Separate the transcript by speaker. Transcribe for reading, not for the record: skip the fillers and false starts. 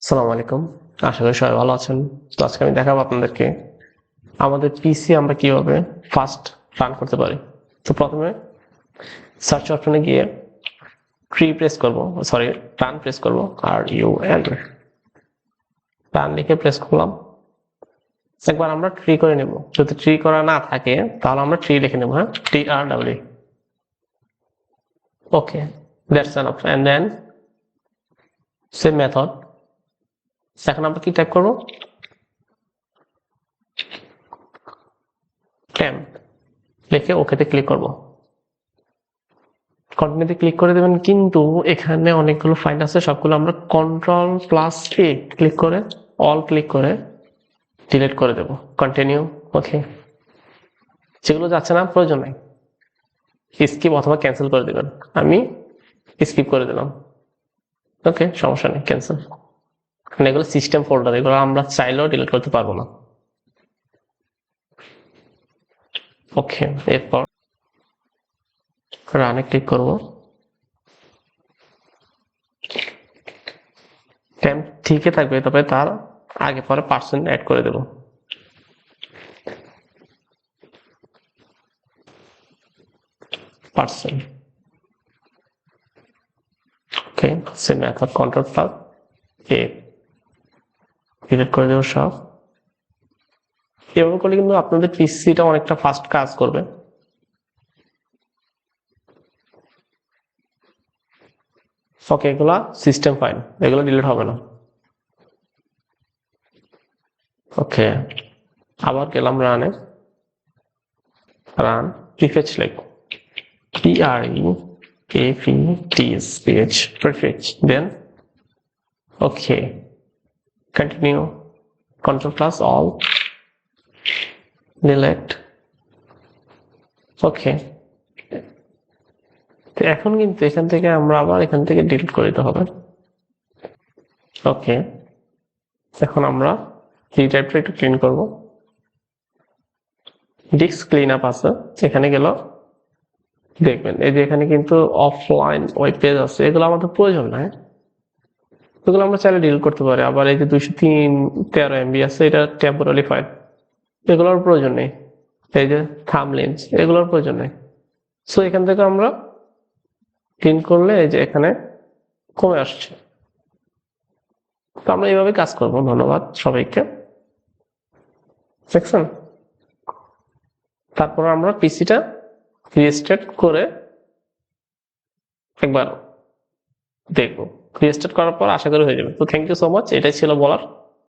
Speaker 1: আসসালামু আলাইকুম। আশা করি সবাই ভালো আছেন। তো আজকে আমি দেখাবো আপনাদেরকে আমাদের পিসি আমরা কিভাবে ফাস্ট রান করতে পারি। তো প্রথমে সার্চ অপশনে গিয়ে রান প্রেস করব আর রান লিখে প্রেস করলাম। একবার আমরা ট্রি করে নেব। যদি ট্রি করা না থাকে তাহলে আমরা ট্রি লিখে নেব। হ্যাঁ, TRW। Okay, that's enough. And then same method. এখন আমরা কি টাইপ করব? টেম্প লিখে ওকেতে ক্লিক করব। কন্টিনিউতে ক্লিক করে দেবেন, কিন্তু এখানে অনেকগুলো ফাইল আছে, সবগুলো আমরা Ctrl+A ক্লিক করে অল ক্লিক করে ডিলিট করে দেব। কন্টিনিউ। ওকে, যেগুলো যাচ্ছে না প্রয়োজন নাই স্কিপ অথবা ক্যান্সেল করে দেবেন। আমি স্কিপ করে দিলাম। ওকে, সমস্যা নেই, ক্যান্সেল। এগুলো সিস্টেম ফোল্ডার, এগুলো আমরা চাইলেও ডিলিট করতে পারবো না। ওকে, এরপর রানে ক্লিক করব। টেম্প ঠিকই থাকবে, তবে তার আগে পরে পার্সেন্ট অ্যাড করে দেব। পার্সেন্ট। ওকে, সেম মেথড Ctrl+A ডিলিট করে দেব সব। এভাবে করলে কিন্তু আপনাদের পিসিটা অনেকটা ফাস্ট কাজ করবে। ওকে, এগুলা সিস্টেম ফাইল, এগুলো ডিলিট হবে না। ওকে, আবার গেলাম রানে। রান প্রিফেচ লিখব, PREFETCH, perfect. Then okay, continue. Ctrl+Alt delete. ওকে, তো এখন কিন্তু এখান থেকে আমরা আবার এখান থেকে ডিলিট করে দিতে হবে। ওকে, এখন আমরা এই টাইপটা একটু ক্লিন করব। ডিস্ক ক্লিন আপ আছে, এখানে গেল দেখবেন এই যে এখানে কিন্তু অফলাইন ওয়েব পেজ আছে, এগুলো আমাদের প্রয়োজন নাই। এগুলো আমরা চাইলে ডিলিট করতে পারি। আবার এই যে 213 MB আছে, এটা টেম্পোরারি ফাইল, এগুলোর প্রয়োজন নেই। এই যে থাম্বনেইলস, এগুলোর প্রয়োজন নেই। সো এখান থেকে আমরা ক্লিন করলে এই যে এখানে কমে আসছে। তো আমরা এইভাবে কাজ করব। ধন্যবাদ সবাইকে, দেখছেন। তারপর আমরা পিসিটা রিস্টার্ট করে একবার দেখবো। রিস্টার্ট করার পর আশা করি হয়ে যাবে। তো থ্যাংক ইউ সো মাচ, এটাই ছিল বলার।